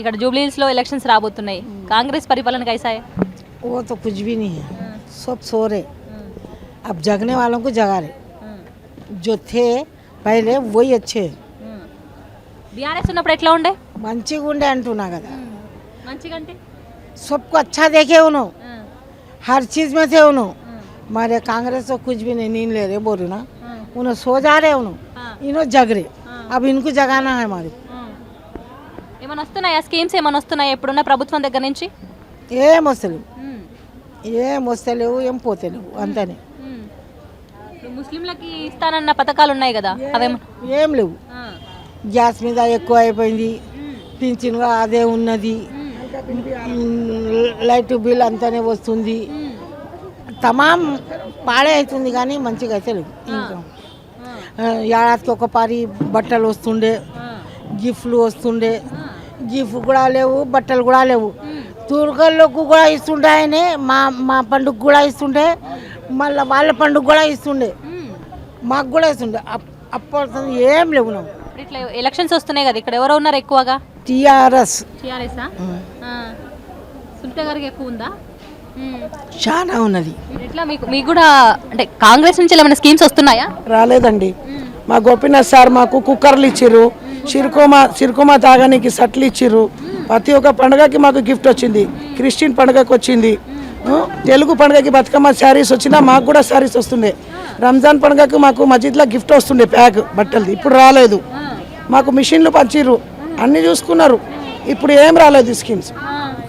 ఇక్కడ జూబ్ली हिल्स లో ఎలక్షన్స్ రాబోతున్నాయి కాంగ్రెస్ పరిపాలన कैसा है वो तो कुछ भी नहीं है, सब सो रहे। अब जगने वालों को जगा रहे, जो थे पहले वही अच्छे। బీఆర్ఎస్ ఉన్నప్పుడు ఎట్లా ఉండే మంచిగా ఉండే అంటున్నా కదా, మంచిగా అంటే सबको अच्छा देखे उन्होंने, हर चीज़ में थे उन्होंने। हमारे कांग्रेस तो कुछ भी नहीं, नींद ले रहे बोलू ना, उन्हें सो जा रहे उन्होंने, इन्हों जग रहे। अब इनको जगाना है हमारे। ఏమైనా వస్తున్నాయా స్కీమ్స్ ఏమైనా వస్తున్నాయా ఇప్పుడున్న ప్రభుత్వం దగ్గర నుంచి ఏం వస్తలేవు, ఏం వస్తలేవు, ఏం పోతలేవు అంతనే। ముస్లింలకి ఇస్తానన్న పథకాలు ఉన్నాయి కదా అవేమో ఏం లేవు, గ్యాస్ మీద ఎక్కువ అయిపోయింది, పింఛన్ అదే ఉన్నది, లైట్ బిల్ అంతానే వస్తుంది, తమాం పాడే అవుతుంది కానీ మంచిగా అయితే లేదు। ఇంకా ఏడాదికి ఒక పారి బట్టలు వస్తుండే, గిఫ్ట్లు వస్తుండే, గిఫ్ట్ కూడా లేవు, బట్టలు కూడా లేవు। తుర్కలకు కూడా ఇస్తుండే ఆయనే, మా పండుగ కూడా ఇస్తుండే, మళ్ళీ వాళ్ళ పండుగ కూడా ఇస్తుండే, మాకు కూడా ఇస్తుండే। అప్పుడు ఏం లేవు నాకు। ఇట్లా ఎలక్షన్స్ వస్తున్నాయి కదా ఇక్కడ ఎవరు ఉన్నారు ఎక్కువగా టీఆర్ఎస్ సునీత గారికి ఎక్కువ ఉందా చాలా ఉన్నది। ఎట్లా మీకు కూడా అంటే కాంగ్రెస్ నుంచి ఏమైనా స్కీమ్స్ వస్తున్నాయా రాలేదండి। మా గోపీనాథ్ సార్ మాకు కుక్కర్లు ఇచ్చిర్రు, సిరుకుమా తాగానికి సట్లు ఇచ్చిర్రు, ప్రతి ఒక్క పండుగకి మాకు గిఫ్ట్ వచ్చింది, క్రిస్టియన్ పండుగకి వచ్చింది, తెలుగు పండుగకి బతుకమ్మ శారీస్ వచ్చినా మాకు కూడా శారీస్ వస్తుండే, రంజాన్ పండుగకు మాకు మస్జిద్లో గిఫ్ట్ వస్తుండే ప్యాక్ బట్టలది, ఇప్పుడు రాలేదు। మాకు మిషన్లు పంచిర్రు, అన్నీ చూసుకున్నారు, ఇప్పుడు ఏం రాలేదు స్కీమ్స్।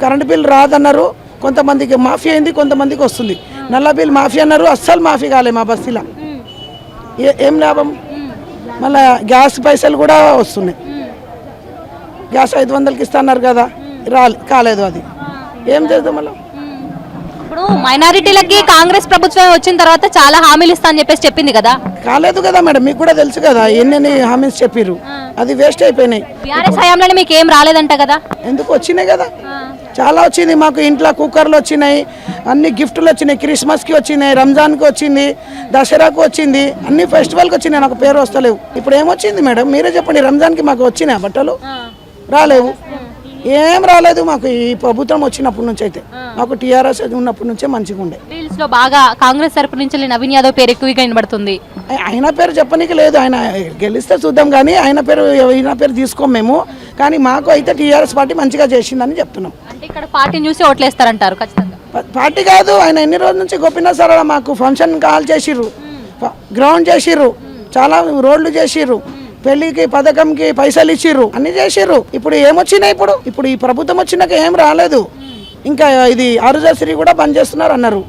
కరెంటు బిల్ రాదన్నారు, కొంతమందికి మాఫీ అయింది, కొంతమందికి వస్తుంది। నల్ల బిల్ మాఫీ అన్నారు, అస్సలు మాఫీ కాలే మా బస్తీలో, ఏం లాభం। మళ్ళీ గ్యాస్ పైసలు కూడా వస్తున్నాయి, గ్యాస్ 500కి ఇస్తున్నారు కదా, కాలేదు, అది ఏం చేద్దాం మళ్ళీ। ఇప్పుడు మైనారిటీలకి కాంగ్రెస్ ప్రభుత్వం వచ్చిన తర్వాత చాలా హామీలు ఇస్తా అని చెప్పేసి చెప్పింది కదా, కాలేదు కదా మేడం, మీకు కూడా తెలుసు కదా ఎన్ని హామీస్ చెప్పారు, అది వేస్ట్ అయిపోయినాయి। బీఆర్ఎస్ హయాంలోనే మీకు ఏం రాలేదంట కదా, ఎందుకు వచ్చినాయి కదా, చాలా వచ్చింది మాకు, ఇంట్లో కుక్కర్లు వచ్చినాయి, అన్ని గిఫ్ట్లు వచ్చినాయి, క్రిస్మస్కి వచ్చినాయి, రంజాన్కి వచ్చింది, దసరాకు వచ్చింది, అన్ని ఫెస్టివల్కి వచ్చినాయి, నాకు పేరు వస్తలేవు। ఇప్పుడు ఏమొచ్చింది మేడం మీరే చెప్పండి, రంజాన్కి మాకు వచ్చినాయి బట్టలు రాలేవు, ఏం రాలేదు మాకు ఈ ప్రభుత్వం వచ్చినప్పటి నుంచి। అయితే మాకు టీఆర్ఎస్ ఉన్నప్పటి నుంచే మంచిగా ఉండే। రీల్స్ లో బాగా కాంగ్రెస్ తరపు నుంచి నవీన్ యాదవ్ పేరు ఎక్కువగా వినబడుతుంది, ఆయన పేరు చెప్పనీకి లేదు, ఆయన గెలిస్తే చూద్దాం కానీ ఆయన పేరు తీసుకోం మేము, కానీ మాకు అయితే టీఆర్ఎస్ పార్టీ మంచిగా చేసిందని చెప్తున్నాం। అంటే ఇక్కడ పార్టీని చూసి ఓట్లేస్తారంటారు ఖచ్చితంగా? పార్టీ కాదు, ఆయన ఎన్ని రోజుల నుంచి గోపీనాథ్ సార్ మాకు ఫంక్షన్ కాల్ చేసిర్రు, గ్రౌండ్ చేసిర్రు, చాలా రోడ్లు చేసిర్రు, పెళ్లికి పథకంకి పైసలు ఇచ్చిర్రు, అన్ని చేసిర్రు। ఇప్పుడు ఏమొచ్చినాయి, ఇప్పుడు ఈ ప్రభుత్వం వచ్చినాక ఏం రాలేదు, ఇంకా ఇది ఆరోగ్యశ్రీ కూడా బంద్ చేస్తున్నారు అన్నారు,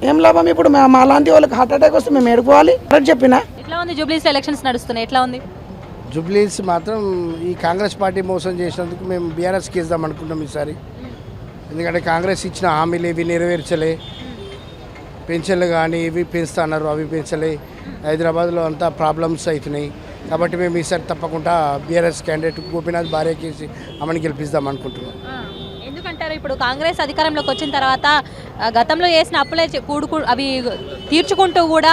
ఏం లాభం। ఇప్పుడు మా లాంటి వాళ్ళకి హార్ట్ అటాక్ వస్తే మేము ఏడుకోవాలి చెప్పినా। ఎట్లా ఉంది జూబ్లీ హిల్స్ ఎలక్షన్స్ నడుస్తున్నాయి, ఎట్లా ఉంది? జూబ్లీ హిల్స్ మాత్రం ఈ కాంగ్రెస్ పార్టీ మోసం చేసినందుకు మేము బీఆర్ఎస్కి ఇద్దాం అనుకుంటాం ఈసారి, ఎందుకంటే కాంగ్రెస్ ఇచ్చిన హామీలు ఇవి నెరవేర్చలే, పెన్షన్లు కానీ ఇవి పెంచుతున్నారు, అవి పెంచలే, హైదరాబాద్లో అంతా ప్రాబ్లమ్స్ అవుతున్నాయి, కాబట్టి మేము ఈసారి తప్పకుండా బీఆర్ఎస్ క్యాండిడేట్ గోపీనాథ్ భార్యకేసి ఆమెను గెలిపిద్దాం అనుకుంటున్నాం। ఎందుకంటారు ఇప్పుడు కాంగ్రెస్ అధికారంలోకి వచ్చిన తర్వాత గతంలో చేసిన అప్పులే అవి తీర్చుకుంటూ కూడా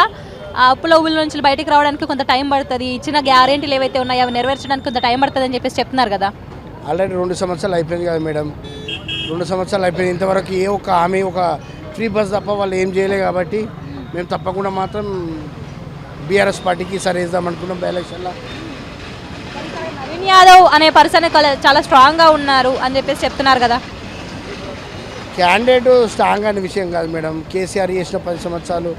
ఆ అప్పుల ఊళ్ళ నుంచి బయటికి రావడానికి కొంత టైం పడుతుంది, ఇచ్చిన గ్యారెంటీలు ఏవైతే ఉన్నాయో అవి నెరవేర్చడానికి కొంత టైం పడుతుంది అని చెప్పేసి చెప్తున్నారు కదా। ఆల్రెడీ 2 సంవత్సరాలు అయిపోయింది కదా మేడం, 2 సంవత్సరాలు అయిపోయింది, ఇంతవరకు ఏ ఒక్క హామీ ఒక ఫ్రీ బస్ తప్ప వాళ్ళు ఏం చేయలేదు, కాబట్టి మేము తప్పకుండా మాత్రం బీఆర్ఎస్ పార్టీకి ఈసారి వేద్దాం అనుకున్నాం బై ఎలక్షన్లో। నవీన్ యాదవ్ అనే పర్సన్ చాలా స్ట్రాంగ్గా ఉన్నారు అని చెప్పేసి చెప్తున్నారు కదా, క్యాండిడేట్ స్ట్రాంగ్ అనే విషయం కాదు మేడం, కేసీఆర్ చేసిన 10 సంవత్సరాలు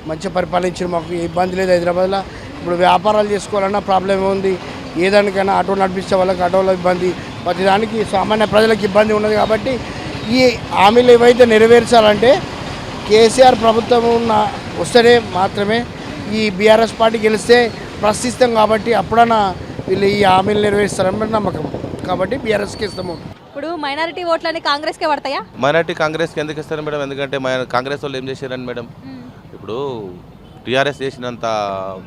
మంచిగా పరిపాలించిన, మాకు ఇబ్బంది లేదు హైదరాబాద్లో। ఇప్పుడు వ్యాపారాలు చేసుకోవాలన్నా ప్రాబ్లం ఉంది, ఏదానికైనా ఆటో నడిపించే వాళ్ళకి ఆటోలో ఇబ్బంది, ప్రతిదానికి సామాన్య ప్రజలకు ఇబ్బంది ఉన్నది, కాబట్టి ఈ హామీలు ఏవైతే నెరవేర్చాలంటే కేసీఆర్ ప్రభుత్వం వస్తేనే మాత్రమే ఈ బీఆర్ఎస్ పార్టీ గెలిస్తే ప్రశ్నిస్తాం, కాబట్టి అప్పుడన్నా వీళ్ళు ఈ హామీలు నెరవేరుస్తారని నమ్మకం, కాబట్టి బీఆర్ఎస్కి ఇస్తాము। ఇప్పుడు మైనారిటీ ఓట్లని కాంగ్రెస్కే పడతాయా? మైనారిటీ కాంగ్రెస్కి ఎందుకు ఇస్తారు మేడం, ఎందుకంటే కాంగ్రెస్ వాళ్ళు ఏం చేశారని మేడం, ఇప్పుడు టీఆర్ఎస్ చేసినంత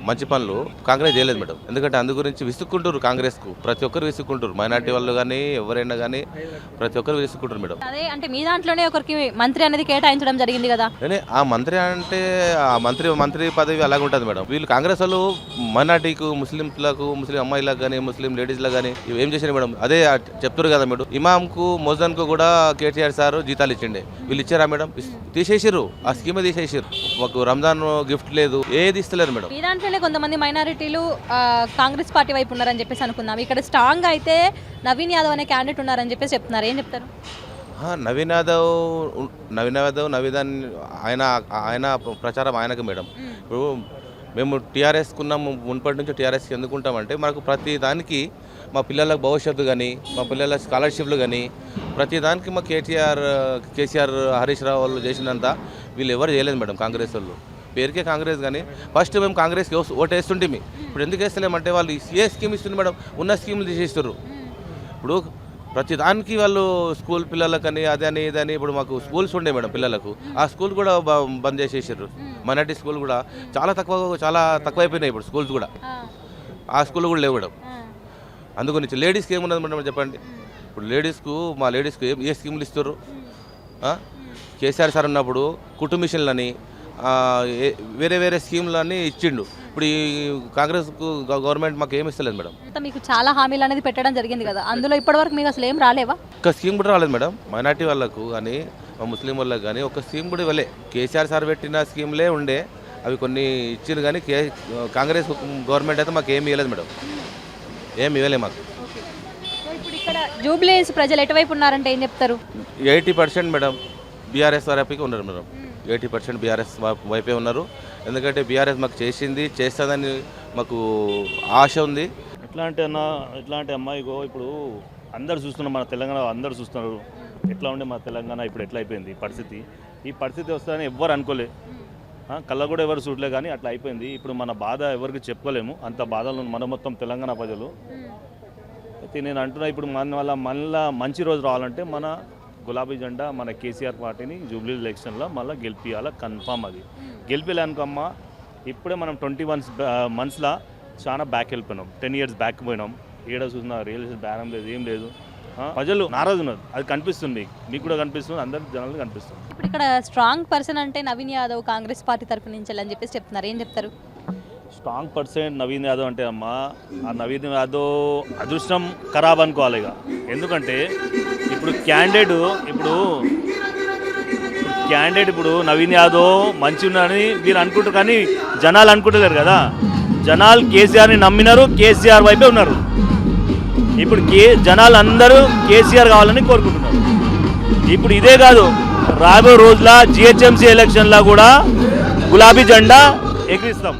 మంచి పనులు కాంగ్రెస్ చేయలేదు మేడం. ఎందుకంటే అందు గురించి విసుక్కుంటారు కాంగ్రెస్కు, ప్రతి ఒక్కరు విసుక్కుంటారు, మైనార్టీ వాళ్ళు కానీ ఎవరైనా కానీ ప్రతి ఒక్కరు విసుక్కుంటారు మేడం. అదే అంటే మీ దాంట్లోనే ఒకరికి మంత్రి అనేది కేటాయించడం జరిగింది కదా. కానీ ఆ మంత్రి అంటే ఆ మంత్రి పదవి అలాగే ఉంటుంది మేడం. వీళ్ళు కాంగ్రెస్ వాళ్ళు మైనార్టీకు, ముస్లింలకు, ముస్లిం అమ్మాయిలకు కానీ ముస్లిం లేడీస్లకు కానీ ఏం చేశారు మేడం? అదే చెప్తారు కదా మేడం. ఇమాంకు మోజన్కు కూడా కేటీఆర్ సార్ జీతాలు ఇచ్చిండే, వీళ్ళు ఇచ్చారా మేడం? తీసేసారు, ఆ స్కీమ్ తీసేసారు. మాకు రంజాన్ గిఫ్ట్ లేదు, ఏది ఇస్తలేరు మేడం. మీ దాంట్లోనే కొంతమంది మైనారిటీలు కాంగ్రెస్ పార్టీ వైపు ఉన్నారని చెప్పేసి అనుకుందాం. ఇక్కడ స్ట్రాంగ్ అయితే నవీన్ యాదవ్ అనే క్యాండిడేట్ ఉన్నారని చెప్పేసి చెప్తున్నారు, ఏం చెప్తారు? నవీన్ యాదవ్ ఆయన ప్రచారం ఆయనకు మేడం. ఇప్పుడు మేము టీఆర్ఎస్కున్నాము, మున్పటి నుంచి టీఆర్ఎస్కి ఎందుకుంటామంటే మనకు ప్రతి దానికి మా పిల్లలకు భవిష్యత్తు కానీ, మా పిల్లల స్కాలర్షిప్లు కానీ ప్రతి దానికి మా కేసీఆర్, హరీష్ రావు వాళ్ళు చేసినంత వీళ్ళు ఎవరు చేయలేదు మేడం. కాంగ్రెస్ వాళ్ళు పేరుకే కాంగ్రెస్, కానీ ఫస్ట్ మేము కాంగ్రెస్కి ఓటేస్తుంటే ఇప్పుడు ఎందుకు వేస్తలేమంటే వాళ్ళు ఏ స్కీమ్ ఇస్తుంది మేడం? ఉన్న స్కీములు తీసేస్తారు. ఇప్పుడు ప్రతి దానికి వాళ్ళు స్కూల్ పిల్లలకని అదని ఇదని, ఇప్పుడు మాకు స్కూల్స్ ఉండే మేడం పిల్లలకు, ఆ స్కూల్ కూడా బంద్ చేసేసారు. మైనార్టీ స్కూల్ కూడా చాలా తక్కువైపోయినాయి ఇప్పుడు స్కూల్స్ కూడా, ఆ స్కూల్ కూడా లేవు మేడం. అందుగురించి లేడీస్కి ఏమున్నది మేడం చెప్పండి? ఇప్పుడు మా లేడీస్కు ఏ స్కీములు ఇస్తారు? కేసీఆర్ సార్ ఉన్నప్పుడు కుటుంబ మిషన్లని వేరే స్కీములన్నీ ఇచ్చిండు. ఇప్పుడు ఈ కాంగ్రెస్ గవర్నమెంట్ మాకు ఏమి ఇస్తలేదు మేడం. మీకు చాలా హామీలు అనేది పెట్టడం జరిగింది కదా, అందులో ఇప్పటివరకు మీకు అసలు ఏం రాలేవా? ఒక స్కీమ్ కూడా రాలేదు మేడం. మైనార్టీ వాళ్ళకు కానీ ముస్లిం వాళ్ళకు కానీ ఒక స్కీమ్ కూడా ఇవ్వలే. కేసీఆర్ సార్ పెట్టిన స్కీమ్లే ఉండే, అవి కొన్ని ఇచ్చింది, కానీ కాంగ్రెస్ గవర్నమెంట్ అయితే మాకు ఏమి ఇవ్వలేదు మేడం, ఏమి ఇవ్వలే మాకు. ఇప్పుడు ఇక్కడ జూబ్లీహిల్స్ ప్రజలు ఎటువైపు ఉన్నారంటే ఏం చెప్తారు? 80% మేడం బీఆర్ఎస్ వైపుకి ఉన్నారు మేడం. 80% బీఆర్ఎస్ వైపే ఉన్నారు. ఎందుకంటే బీఆర్ఎస్ మాకు చేస్తుందని మాకు ఆశ ఉంది. ఎట్లాంటి అమ్మాయిగో ఇప్పుడు అందరు చూస్తున్నారు, మన తెలంగాణ అందరు చూస్తున్నారు ఎట్లా ఉండే మన తెలంగాణ ఇప్పుడు ఎట్లా అయిపోయింది ఈ పరిస్థితి వస్తుందని ఎవ్వరు అనుకోలే, కళ్ళ కూడా ఎవరు చూడలే, కానీ అట్లా అయిపోయింది. ఇప్పుడు మన బాధ ఎవరికి చెప్పుకోలేము, అంత బాధలు మన మొత్తం తెలంగాణ ప్రజలు. అయితే నేను అంటున్నా, ఇప్పుడు మళ్ళీ మంచి రోజు రావాలంటే మన గులాబీ జెండా మన కేసీఆర్ పార్టీని జూబ్లీ ఎలక్షన్లో మళ్ళీ గెలిపియాల కన్ఫామ్. అది గెలిపిలేనుకమ్మ ఇప్పుడే మనం 21 monthsలో చాలా బ్యాక్ వెళ్ళిపోయినాం, 10 years బ్యాక్ పోయినాం. ఏడ చూసినా రియల్ ఎస్టేట్ బేరం లేదు, ఏం లేదు. ప్రజలు నారాజు ఉన్నారు, అది కనిపిస్తుంది, మీకు కూడా కనిపిస్తుంది, అందరి జనాలు కనిపిస్తుంది. ఇప్పుడు ఇక్కడ స్ట్రాంగ్ పర్సన్ అంటే నవీన్ యాదవ్ కాంగ్రెస్ పార్టీ తరఫు నుంచి అని చెప్పేసి చెప్తున్నారు, ఏం చెప్తారు? స్ట్రాంగ్ పర్సన్ నవీన్ యాదవ్ అంటే అమ్మ, ఆ నవీన్ యాదవ్ అదృష్టం ఖరాబ్ అనుకోవాలి ఇక. ఎందుకంటే ఇప్పుడు క్యాండిడేట్ ఇప్పుడు నవీన్ యాదవ్ మంచి ఉన్నాడని మీరు అనుకుంటారు, కానీ జనాలు అనుకుంటలేరు కదా. జనాలు కేసీఆర్ని నమ్మినారు, కేసీఆర్ వైపే ఉన్నారు. ఇప్పుడు జనాలు అందరూ కేసీఆర్ కావాలని కోరుకుంటున్నారు. ఇప్పుడు ఇదే కాదు, రాబోయే రోజుల GHMC ఎలక్షన్లో కూడా గులాబీ జెండా ఎగిరిస్తాం.